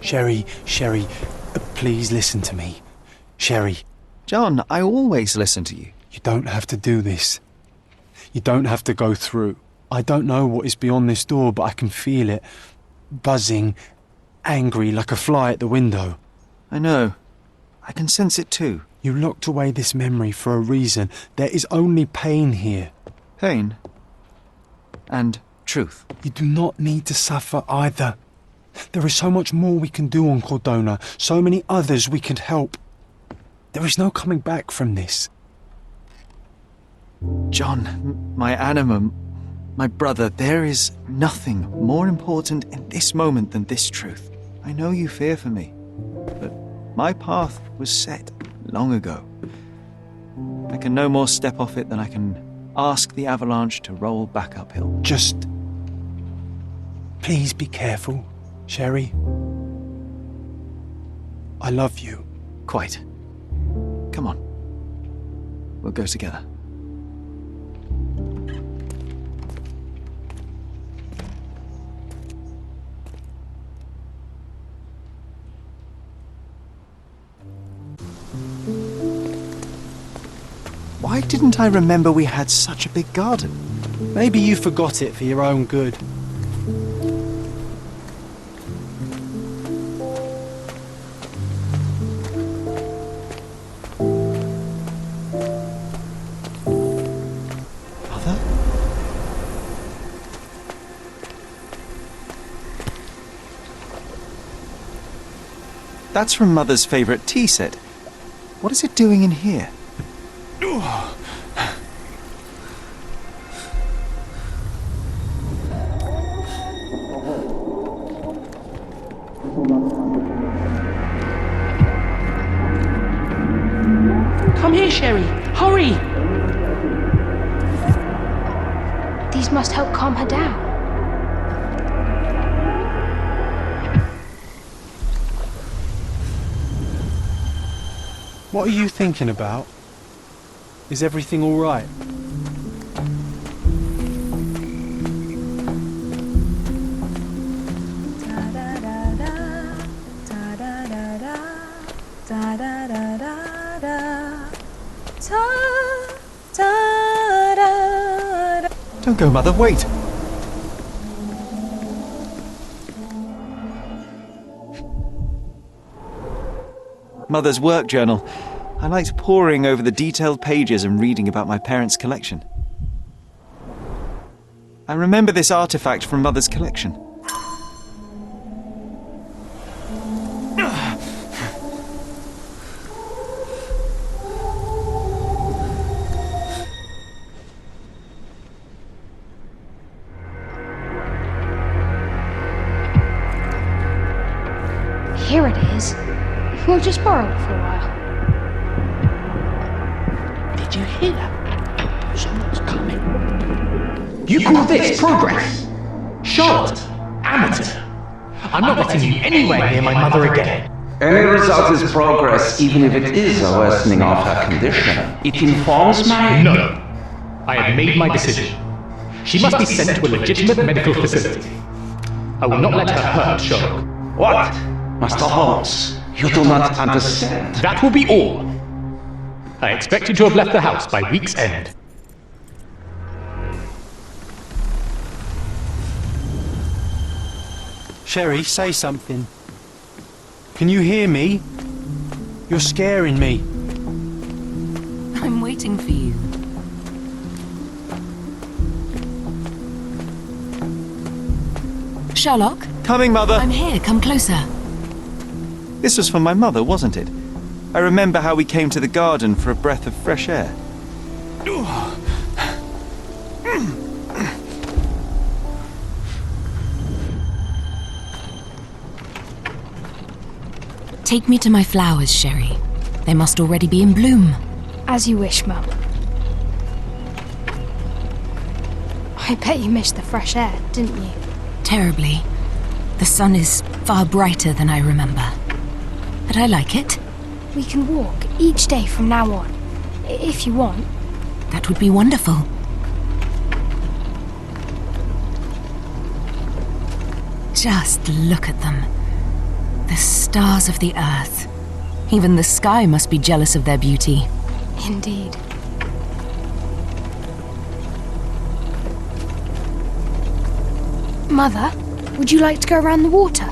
Sherry, please listen to me. Sherry. John, I always listen to you. You don't have to do this. You don't have to go through. I don't know what is beyond this door, but I can feel it. Buzzing, angry, like a fly at the window. I know. I can sense it too. You locked away this memory for a reason. There is only pain here. Pain. And truth. You do not need to suffer either. There is so much more we can do on Cordona, so many others we can help. There is no coming back from this. John, my animal, my brother, there is nothing more important in this moment than this truth. I know you fear for me, but my path was set long ago. I can no more step off it than I can ask the avalanche to roll back uphill. Just please be careful, Sherry. I love you. Quite. Come on. We'll go together. Why didn't I remember we had such a big garden? Maybe you forgot it for your own good. Mother? That's from Mother's favorite tea set. What is it doing in here? Come here, Sherry. Hurry! These must help calm her down. What are you thinking about? Is everything all right? Don't go, Mother, wait! Mother's work journal. I liked poring over the detailed pages and reading about my parents' collection. I remember this artifact from Mother's collection. Here it is. We'll just borrow it for a while. Did you hear that? Someone's coming. You call this progress? Charlotte, amateur. I'm not letting you anywhere near my mother again. Any result is progress, even if it is a worsening of her condition. It informs my... No. I have made my decision. She must be sent to a legitimate medical facility. I will not let her hurt Sherlock. What? Master Holmes, you do not understand. That will be all. I expect you to have left the house by week's end. Sherry, say something. Can you hear me? You're scaring me. I'm waiting for you. Sherlock? Coming, Mother! I'm here, come closer. This was for my mother, wasn't it? I remember how we came to the garden for a breath of fresh air. Take me to my flowers, Sherry. They must already be in bloom. As you wish, Mum. I bet you missed the fresh air, didn't you? Terribly. The sun is far brighter than I remember. But I like it. We can walk each day from now on, if you want. That would be wonderful. Just look at them. The stars of the earth. Even the sky must be jealous of their beauty. Indeed. Mother, would you like to go around the water?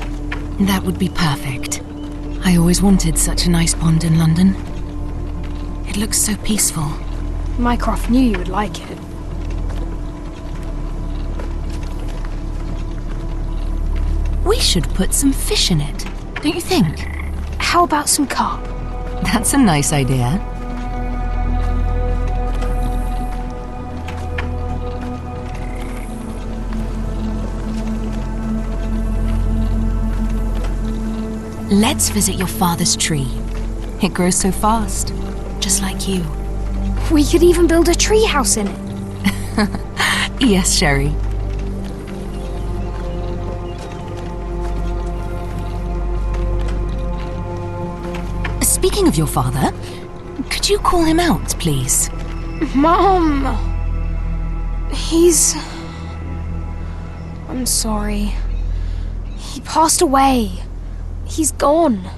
That would be perfect. I always wanted such a nice pond in London. It looks so peaceful. Mycroft knew you would like it. We should put some fish in it, don't you think? How about some carp? That's a nice idea. Let's visit your father's tree. It grows so fast, just like you. We could even build a tree house in it. Yes, Sherry. Speaking of your father, could you call him out, please? Mom! I'm sorry. He passed away. He's gone.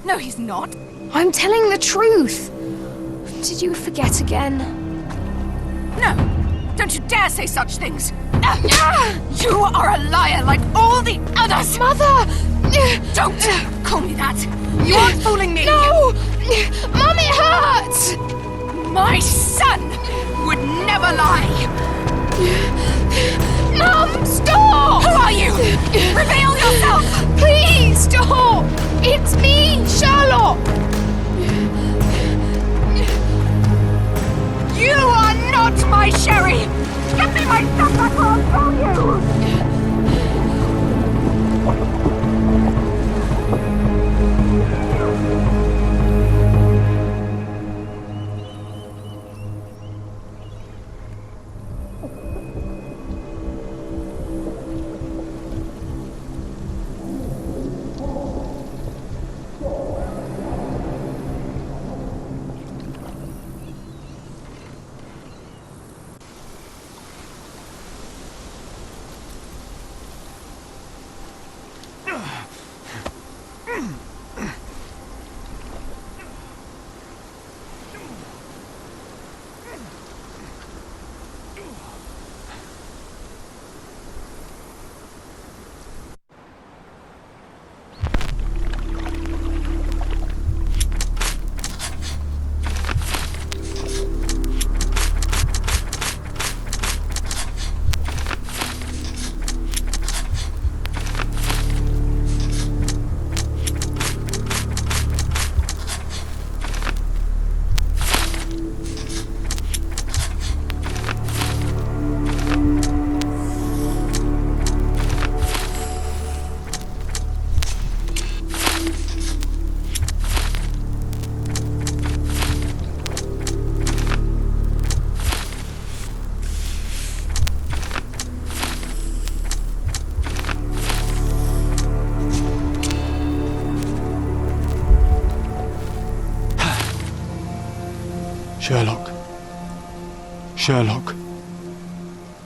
No, he's not. I'm telling the truth. Did you forget again? No! Don't you dare say such things! You are a liar like all the others! Mother! Don't call me that! You aren't fooling me! No! Mum, it hurts! My son would never lie! Mum, stop! Who are you? Reveal yourself! Please, stop! It's me, Sherlock! You are not my Sherry! Give me my stuff back or I'll kill you! Sherlock. Sherlock.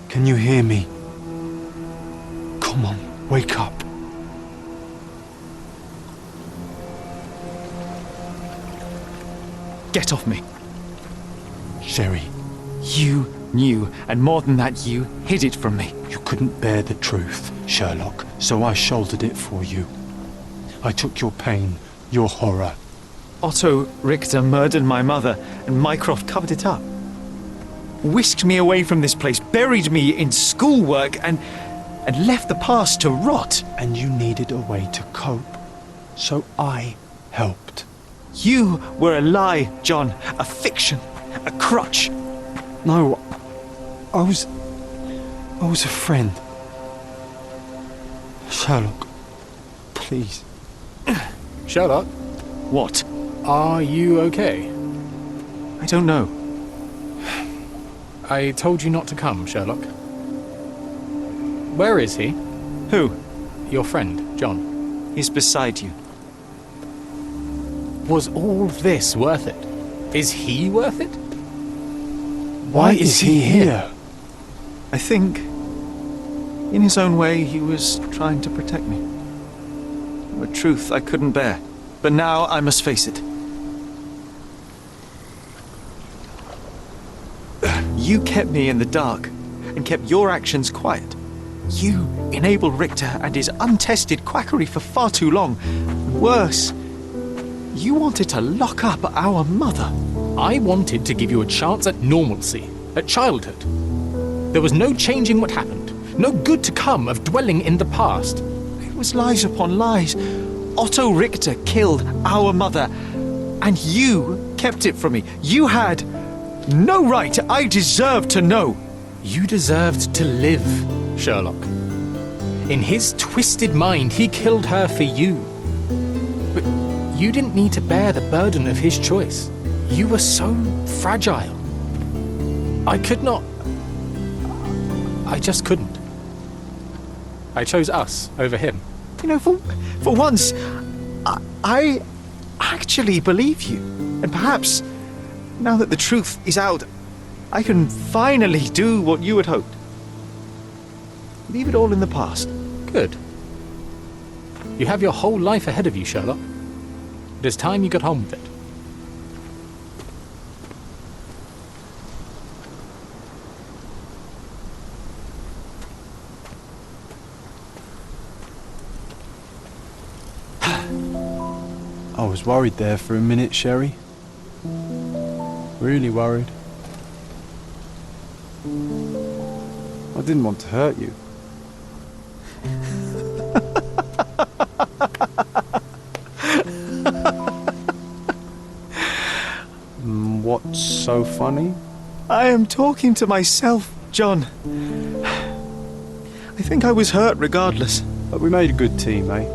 Can you hear me? Come on, wake up. Get off me. Sherry, You knew, and more than that, you hid it from me. you couldn't bear the truth, Sherlock, so I shouldered it for you. I took your pain, your horror. Otto Richter murdered my mother, and Mycroft covered it up. Whisked me away from this place, buried me in schoolwork, and left the past to rot. And you needed a way to cope, so I helped. You were a lie, John, a fiction, a crutch. No, I was a friend. Sherlock, please. Sherlock, What? are you okay? I don't know. I told you not to come, Sherlock. Where is he? Who? Your friend, John. He's beside you. Was all this worth it? Is he worth it? Why is he here? I think, in his own way, he was trying to protect me. A truth I couldn't bear. But now I must face it. You kept me in the dark and kept your actions quiet. You enabled Richter and his untested quackery for far too long. Worse, you wanted to lock up our mother. I wanted to give you a chance at normalcy, at childhood. There was no changing what happened, no good to come of dwelling in the past. It was lies upon lies. Otto Richter killed our mother, and you kept it from me. You had no right. I deserved to know. You deserved to live, Sherlock. In his twisted mind, he killed her for you. But you didn't need to bear the burden of his choice. You were so fragile. I could not. I just couldn't. I chose us over him. You know, for once, I actually believe you. And perhaps, now that the truth is out, I can finally do what you had hoped. Leave it all in the past. Good. You have your whole life ahead of you, Sherlock. It is time you got on with it. I was worried there for a minute, Sherry. Really worried. I didn't want to hurt you. What's so funny? I am talking to myself, John. I think I was hurt regardless. But we made a good team, eh?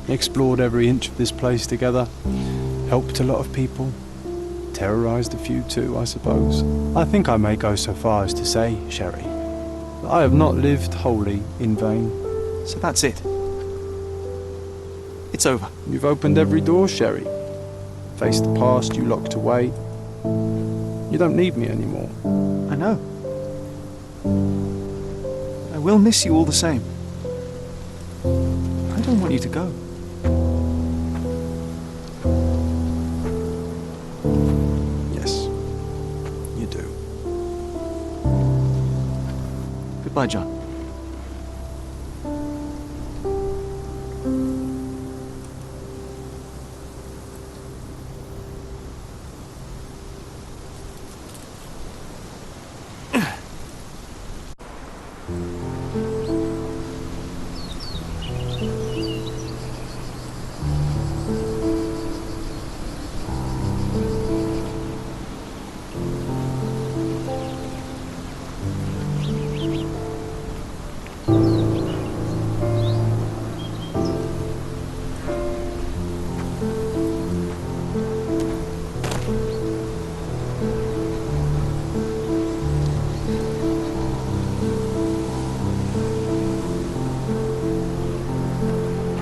Explored every inch of this place together. Helped a lot of people. Terrorized a few too, I suppose. I think I may go so far as to say, Sherry, that I have not lived wholly in vain. So that's it. It's over. You've opened every door, Sherry. Faced the past you locked away. You don't need me anymore. I know. I will miss you all the same. I don't want you to go. Yes, you do. Goodbye, John.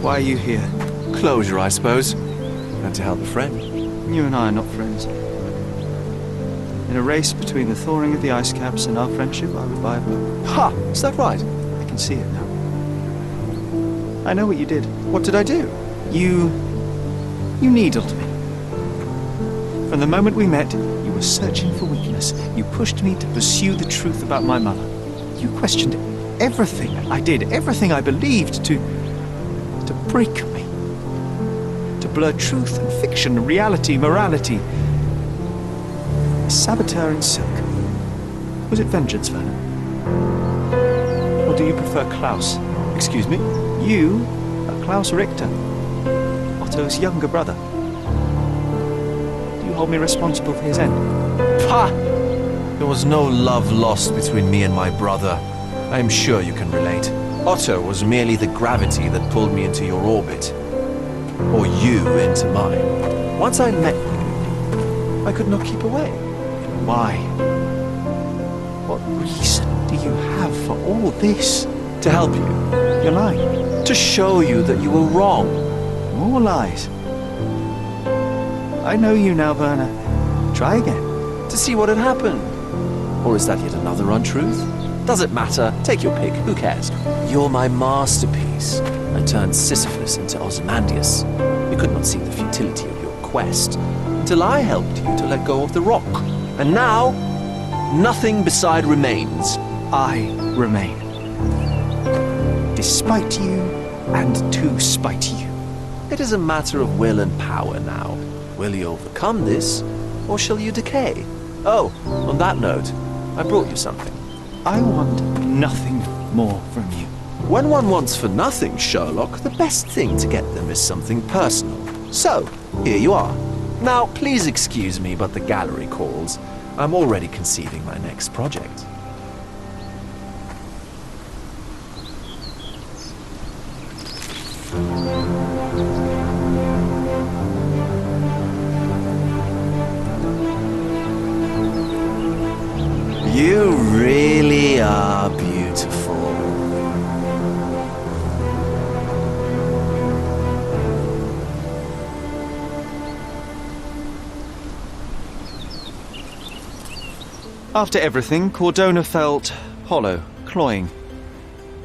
Why are you here? Closure, I suppose. And to help a friend. You and I are not friends. In a race between the thawing of the ice caps and our friendship, I would buy a boat. Ha! Is that right? I can see it now. I know what you did. What did I do? You needled me. From the moment we met, you were searching for weakness. You pushed me to pursue the truth about my mother. You questioned everything I did, everything I believed, to break me. To blur truth and fiction, reality, morality. A saboteur in silk. Was it vengeance, Werner? Or do you prefer Klaus? Excuse me? You are Klaus Richter, Otto's younger brother. Do you hold me responsible for his end? Ha! There was no love lost between me and my brother. I am sure you can relate. Otto was merely the gravity that pulled me into your orbit. Or you into mine. Once I met you, I could not keep away. Why? What reason do you have for all this? To help you. You're lying. To show you that you were wrong. More lies. I know you now, Werner. Try again. To see what had happened. Or is that yet another untruth? Does it matter? Take your pick. Who cares? You're my masterpiece. I turned Sisyphus into Ozymandias. You could not see the futility of your quest until I helped you to let go of the rock. And now, nothing beside remains. I remain. Despite you and to spite you. It is a matter of will and power now. Will you overcome this, or shall you decay? Oh, on that note, I brought you something. I want nothing more from you. When one wants for nothing, Sherlock, the best thing to get them is something personal. So, here you are. Now, please excuse me, but the gallery calls. I'm already conceiving my next project. You really are beautiful. After everything, Cordona felt hollow, cloying.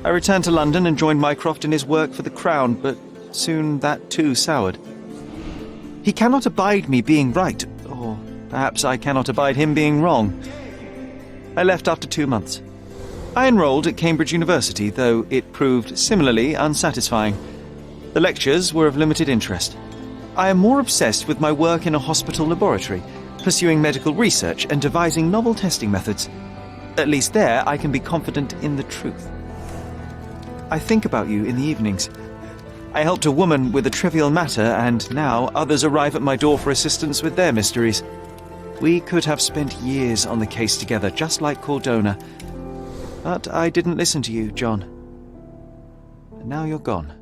I returned to London and joined Mycroft in his work for the Crown, but soon that too soured. He cannot abide me being right, or perhaps I cannot abide him being wrong. I left after 2 months. I enrolled at Cambridge University, though it proved similarly unsatisfying. The lectures were of limited interest. I am more obsessed with my work in a hospital laboratory, pursuing medical research and devising novel testing methods. At least there I can be confident in the truth. I think about you in the evenings. I helped a woman with a trivial matter, and now others arrive at my door for assistance with their mysteries. We could have spent years on the case together, just like Cordona. But I didn't listen to you, John. And now you're gone.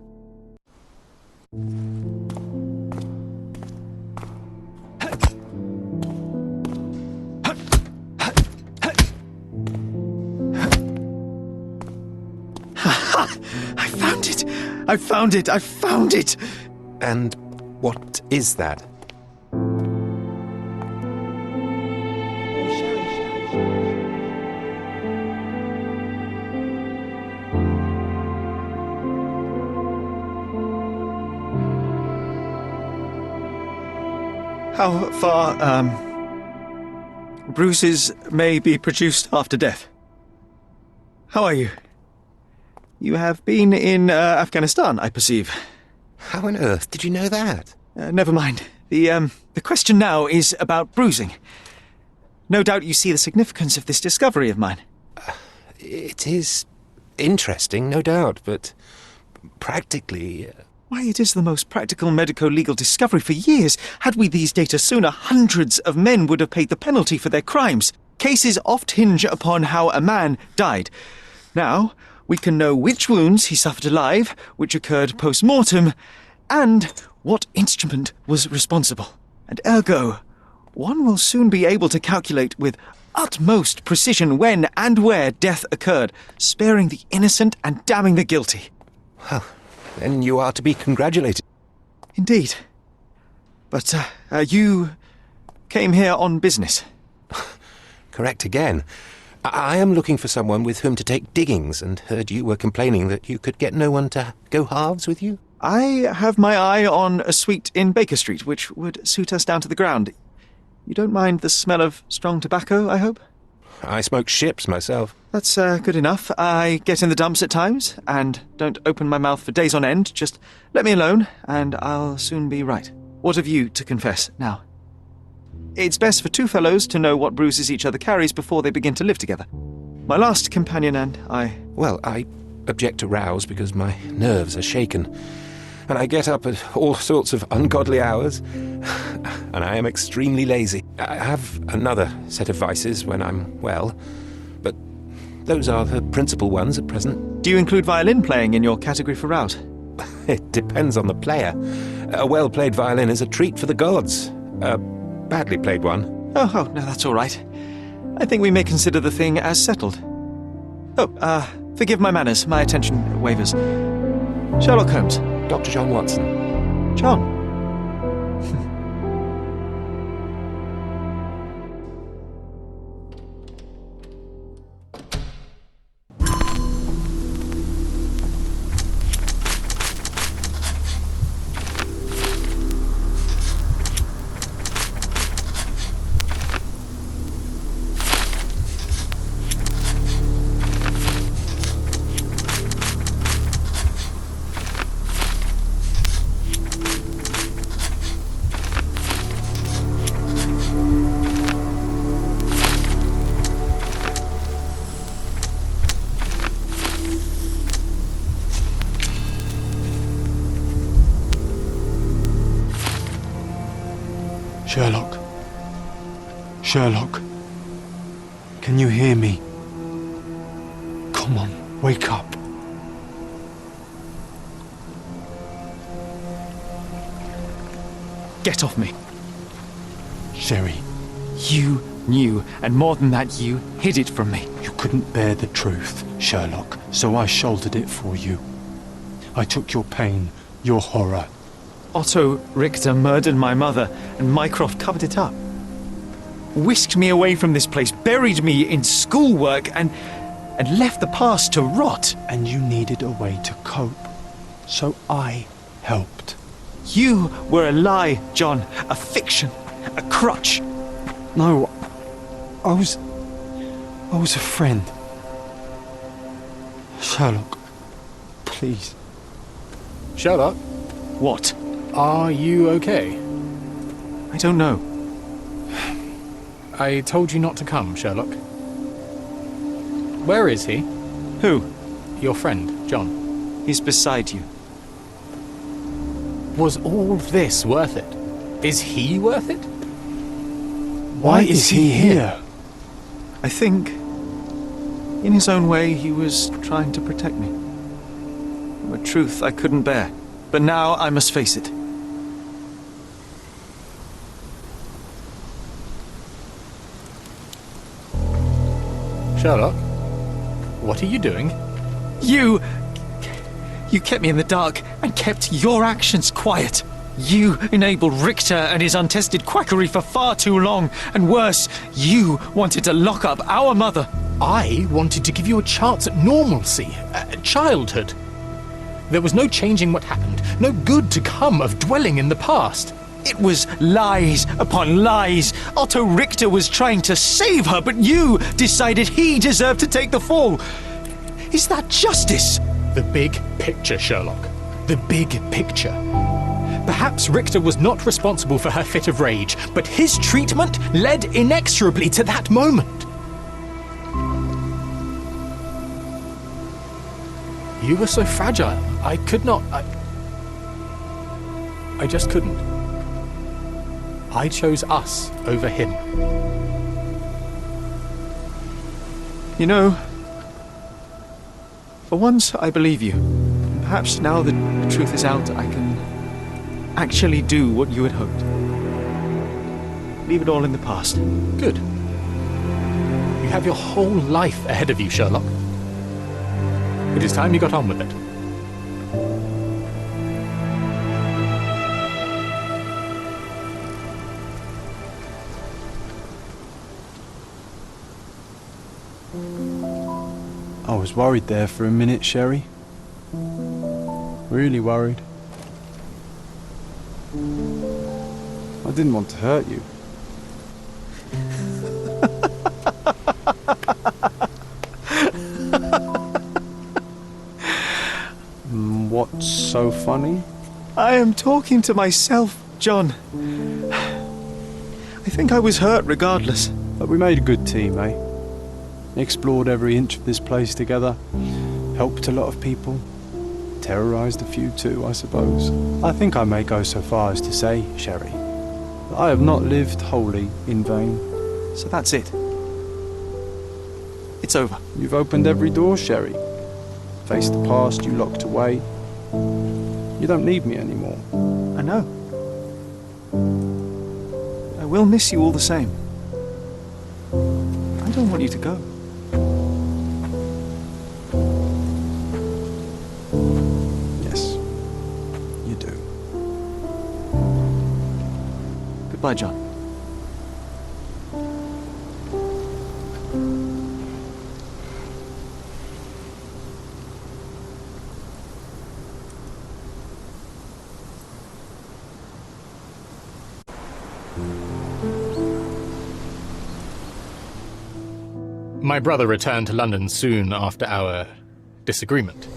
I found it! I found it! I found it! And what is that? How far, bruises may be produced after death. How are you? You have been in Afghanistan, I perceive. How on earth did you know that? Never mind. The question now is about bruising. No doubt you see the significance of this discovery of mine. It is interesting, no doubt, but practically... Why, it is the most practical medico-legal discovery for years. Had we these data sooner, hundreds of men would have paid the penalty for their crimes. Cases oft hinge upon how a man died. Now, we can know which wounds he suffered alive, which occurred post-mortem, and what instrument was responsible. And ergo, one will soon be able to calculate with utmost precision when and where death occurred, sparing the innocent and damning the guilty. Well, then you are to be congratulated. Indeed. But, you came here on business. Correct again. I am looking for someone with whom to take diggings, and heard you were complaining that you could get no one to go halves with you. I have my eye on a suite in Baker Street, which would suit us down to the ground. You don't mind the smell of strong tobacco, I hope? I smoke ships myself. That's good enough. I get in the dumps at times, and don't open my mouth for days on end. Just let me alone, and I'll soon be right. What have you to confess now? It's best for two fellows to know what bruises each other carries before they begin to live together. My last companion and I... Well, I object to rows because my nerves are shaken, and I get up at all sorts of ungodly hours, and I am extremely lazy. I have another set of vices when I'm well, but those are the principal ones at present. Do you include violin playing in your category for rout? It depends on the player. A well-played violin is a treat for the gods. A badly played one. Oh, no, that's all right. I think we may consider the thing as settled. Oh, forgive my manners. My attention wavers. Sherlock Holmes. Dr. John Watson. John. Sherlock. Sherlock. Can you hear me? Come on, wake up. Get off me. Sherry, You knew, and more than that, you hid it from me. you couldn't bear the truth, Sherlock, so I shouldered it for you. I took your pain, your horror. Otto Richter murdered my mother, and Mycroft covered it up. Whisked me away from this place, buried me in schoolwork, and left the past to rot. And you needed a way to cope, so I helped. You were a lie, John, a fiction, a crutch. No, I was a friend. Sherlock, please. Sherlock, What? are you okay? I don't know. I told you not to come, Sherlock. Where is he? Who? Your friend, John. He's beside you. Was all this worth it? Is he worth it? Why is he here? I think, in his own way, he was trying to protect me. A truth I couldn't bear. But now I must face it. Sherlock, what are you doing? You kept me in the dark and kept your actions quiet. You enabled Richter and his untested quackery for far too long. And worse, you wanted to lock up our mother. I wanted to give you a chance at normalcy, childhood. There was no changing what happened, no good to come of dwelling in the past. It was lies upon lies. Otto Richter was trying to save her, but you decided he deserved to take the fall. Is that justice? The big picture, Sherlock. The big picture. Perhaps Richter was not responsible for her fit of rage, but his treatment led inexorably to that moment. You were so fragile. I could not... I just couldn't. I chose us over him. You know, for once I believe you. Perhaps now that the truth is out, I can actually do what you had hoped. Leave it all in the past. Good. You have your whole life ahead of you, Sherlock. It is time you got on with it. I was worried there for a minute, Sherry. Really worried. I didn't want to hurt you. What's so funny? I am talking to myself, John. I think I was hurt regardless. But we made a good team, eh? Explored every inch of this place together. Helped a lot of people. Terrorized a few too, I suppose. I think I may go so far as to say, Sherry, that I have not lived wholly in vain. So that's it. It's over. You've opened every door, Sherry. Faced the past you locked away. You don't need me anymore. I know. I will miss you all the same. I don't want you to go. Yes, you do. Goodbye, John. My brother returned to London soon after our disagreement.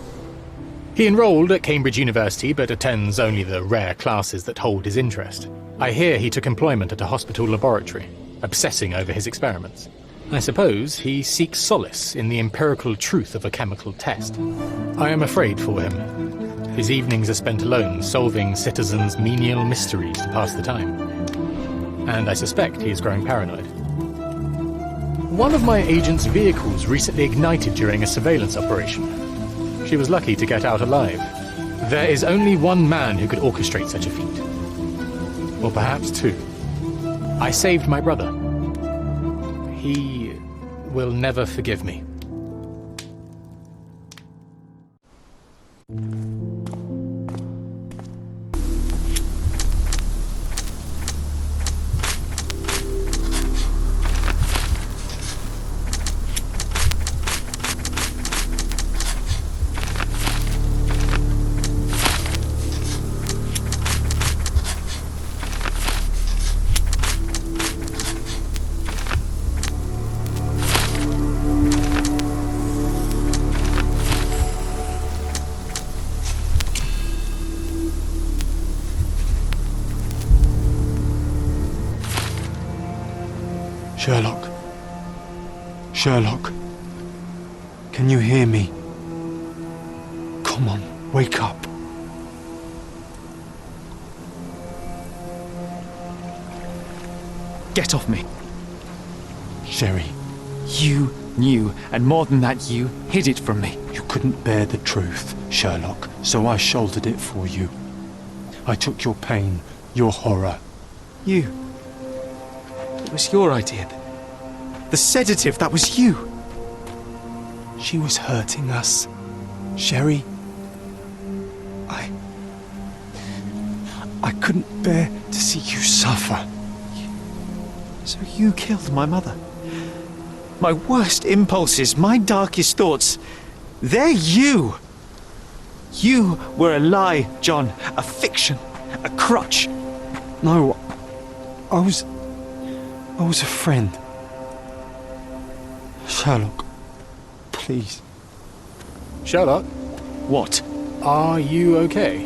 He enrolled at Cambridge University, but attends only the rare classes that hold his interest. I hear he took employment at a hospital laboratory, obsessing over his experiments. I suppose he seeks solace in the empirical truth of a chemical test. I am afraid for him. His evenings are spent alone, solving citizens' menial mysteries to pass the time. and I suspect he is growing paranoid. One of my agent's vehicles recently ignited during a surveillance operation. She was lucky to get out alive. There is only one man who could orchestrate such a feat. Or perhaps two. I saved my brother. He will never forgive me. Sherlock. Sherlock. Can you hear me? Come on, wake up. Get off me. Sherry, You knew, and more than that, you hid it from me. you couldn't bear the truth, Sherlock, so I shouldered it for you. I took your pain, your horror. You. It was your idea. The sedative, that was you. She was hurting us. Sherry, I couldn't bear to see you suffer. So you killed my mother. My worst impulses, my darkest thoughts, they're you. You were a lie, John, a fiction, a crutch. No, I was a friend. Sherlock, please. Sherlock, What? are you okay?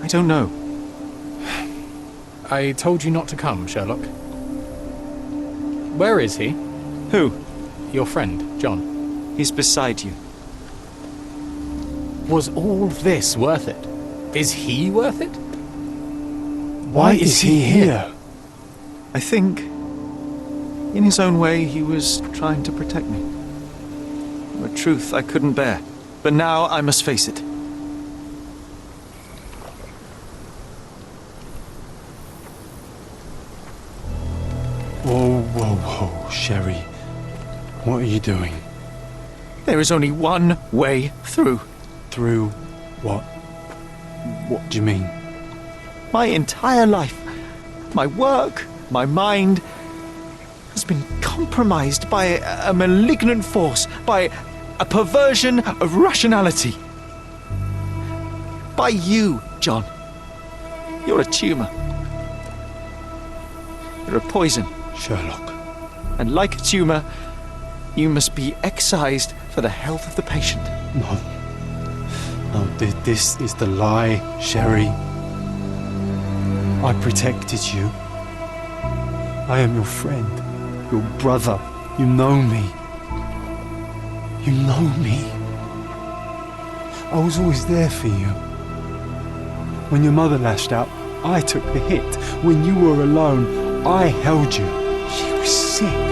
I don't know. I told you not to come, Sherlock. Where is he? Who? Your friend, John. He's beside you. Was all this worth it? Is he worth it? Why is he here? I think, in his own way, he was trying to protect me. A truth I couldn't bear. But now I must face it. Whoa, Sherry. What are you doing? There is only one way through. Through what? What do you mean? My entire life, my work, my mind, has been compromised by a malignant force, by a perversion of rationality. By you, John. You're a tumor. You're a poison. Sherlock. And like a tumor, you must be excised for the health of the patient. No, this is the lie, Sherry. I protected you. I am your friend, your brother. You know me. You know me. I was always there for you. When your mother lashed out, I took the hit. When you were alone, I held you. She was sick.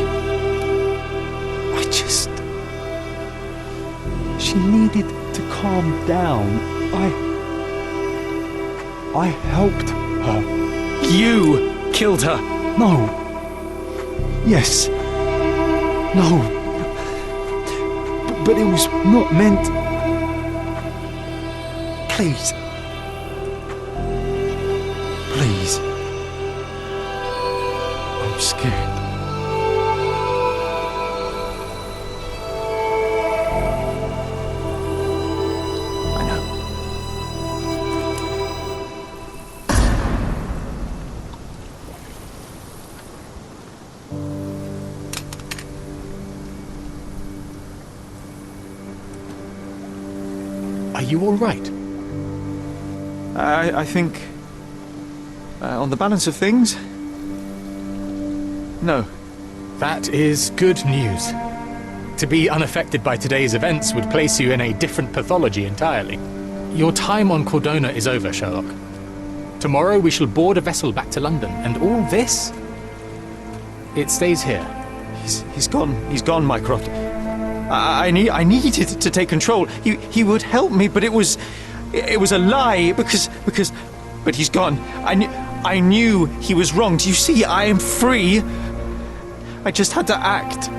She needed to calm down. I helped her. You killed her. No. Yes. No. But it was not meant. Please. Please. I'm scared. I know. Are you all right? I think, on the balance of things, no. That is good news. To be unaffected by today's events would place you in a different pathology entirely. Your time on Cordona is over, Sherlock. Tomorrow we shall board a vessel back to London, and all this, it stays here. He's gone, Mycroft. I needed to take control. He would help me, but it was a lie but he's gone. I knew he was wrong. Do you see? I am free. I just had to act.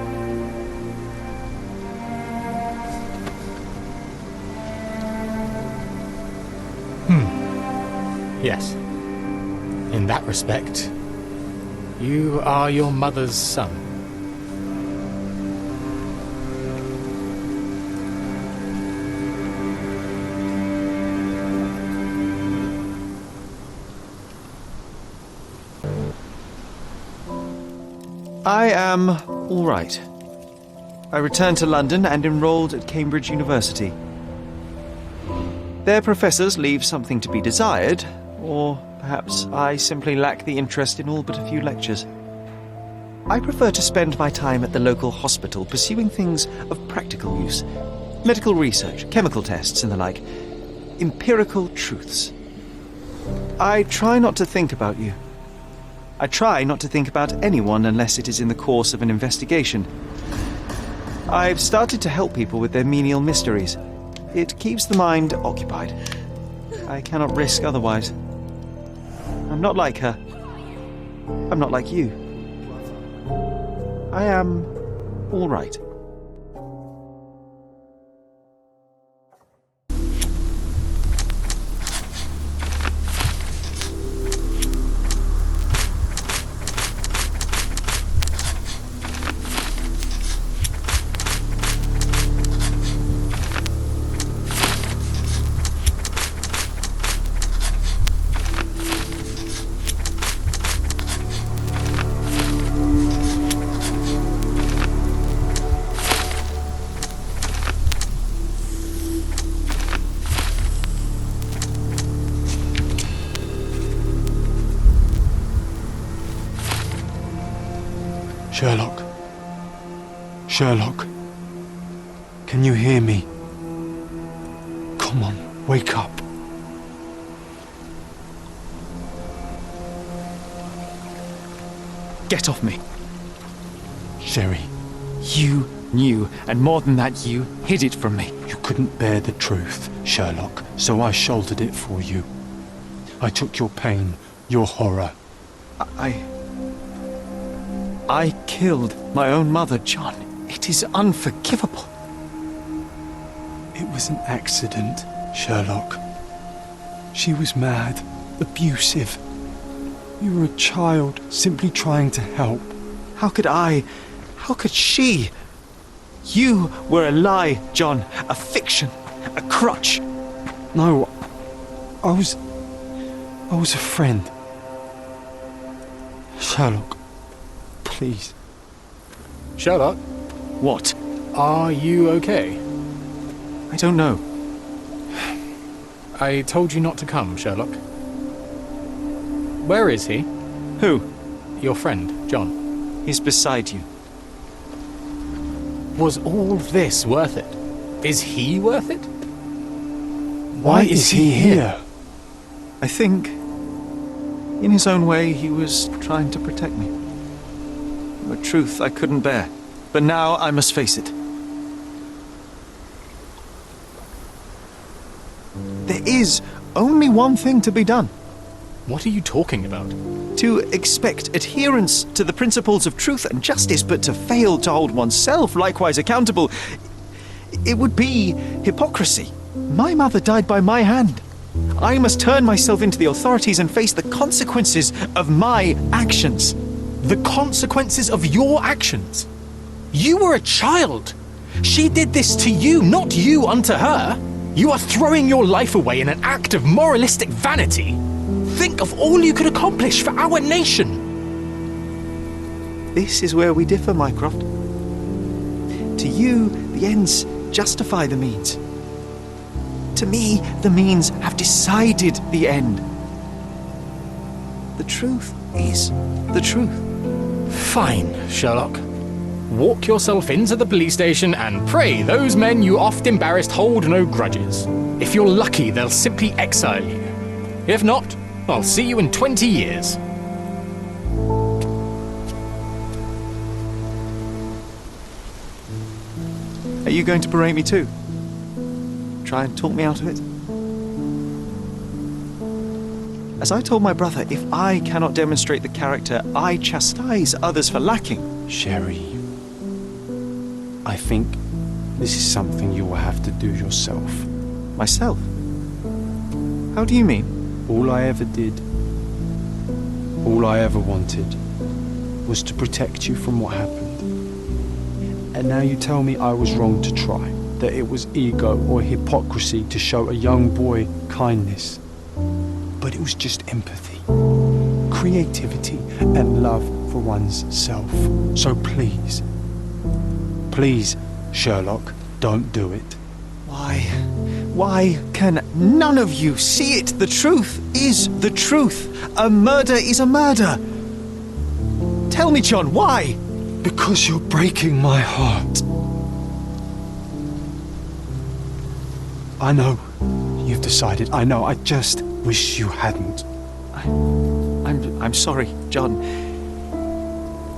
Yes. In that respect, you are your mother's son. I am all right. I returned to London and enrolled at Cambridge University. Their professors leave something to be desired, or perhaps I simply lack the interest in all but a few lectures. I prefer to spend my time at the local hospital pursuing things of practical use. Medical research, chemical tests and the like. Empirical truths. I try not to think about you. I try not to think about anyone unless it is in the course of an investigation. I've started to help people with their menial mysteries. It keeps the mind occupied. I cannot risk otherwise. I'm not like her. I'm not like you. I am all right. Sherlock. Sherlock. Can you hear me? Come on, wake up. Get off me. Sherry, You knew, and more than that, you hid it from me. you couldn't bear the truth, Sherlock, so I shouldered it for you. I took your pain, your horror. I killed my own mother, John. It is unforgivable. It was an accident, Sherlock. She was mad, abusive. You were a child, simply trying to help. How could she? You were a lie, John. A fiction. A crutch. No, I was a friend. Sherlock, please. Sherlock, What? are you okay? I don't know. I told you not to come, Sherlock. Where is he? Who? Your friend, John. He's beside you. Was all this worth it? Is he worth it? Why is he here? I think, in his own way, he was trying to protect me. A truth I couldn't bear. But now I must face it. There is only one thing to be done. What are you talking about? To expect adherence to the principles of truth and justice, but to fail to hold oneself likewise accountable, it would be hypocrisy. My mother died by my hand. I must turn myself into the authorities and face the consequences of my actions. The consequences of your actions? You were a child. She did this to you, not you unto her. You are throwing your life away in an act of moralistic vanity. Think of all you could accomplish for our nation. This is where we differ, Mycroft. To you, the ends justify the means. To me, the means have decided the end. The truth is the truth. Fine, Sherlock. Walk yourself into the police station and pray those men you oft embarrassed hold no grudges. If you're lucky, they'll simply exile you. If not, I'll see you in 20 years. Are you going to berate me too? Try and talk me out of it? As I told my brother, if I cannot demonstrate the character I chastise others for lacking... Sherry, I think this is something you will have to do yourself. Myself? How do you mean? All I ever did, all I ever wanted, was to protect you from what happened. And now you tell me I was wrong to try, that it was ego or hypocrisy to show a young boy kindness. But it was just empathy, creativity, and love for one's self. So please, please, Sherlock, don't do it. Why can none of you see it? The truth is the truth. A murder is a murder. Tell me, John, why? Because you're breaking my heart. I know you've decided. I know. I just wish you hadn't. I'm sorry, John.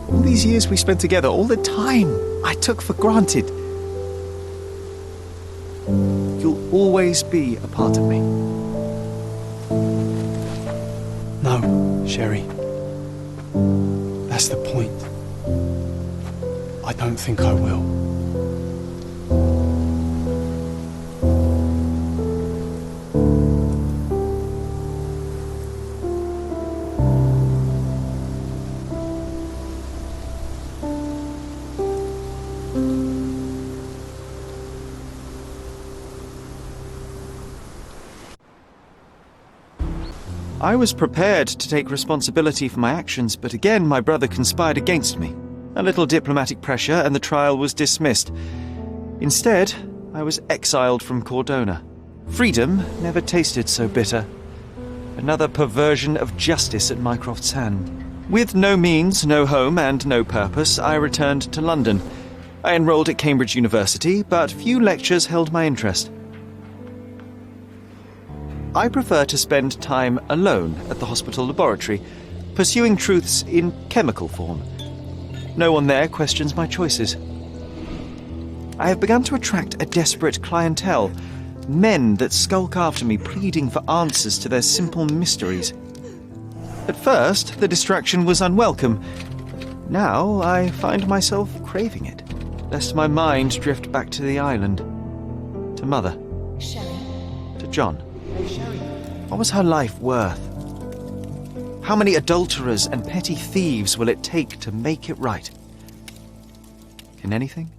All these years we spent together, all the time I took for granted. You'll always be a part of me. No, Sherry. That's the point. I don't think I will. I was prepared to take responsibility for my actions, but again my brother conspired against me. A little diplomatic pressure and the trial was dismissed. Instead, I was exiled from Cordona. Freedom never tasted so bitter. Another perversion of justice at Mycroft's hand. With no means, no home, and no purpose, I returned to London. I enrolled at Cambridge University, but few lectures held my interest. I prefer to spend time alone at the hospital laboratory, pursuing truths in chemical form. No one there questions my choices. I have begun to attract a desperate clientele, men that skulk after me pleading for answers to their simple mysteries. At first, the distraction was unwelcome. Now I find myself craving it, lest my mind drift back to the island, to Mother, to John. What was her life worth? How many adulterers and petty thieves will it take to make it right? Can anything?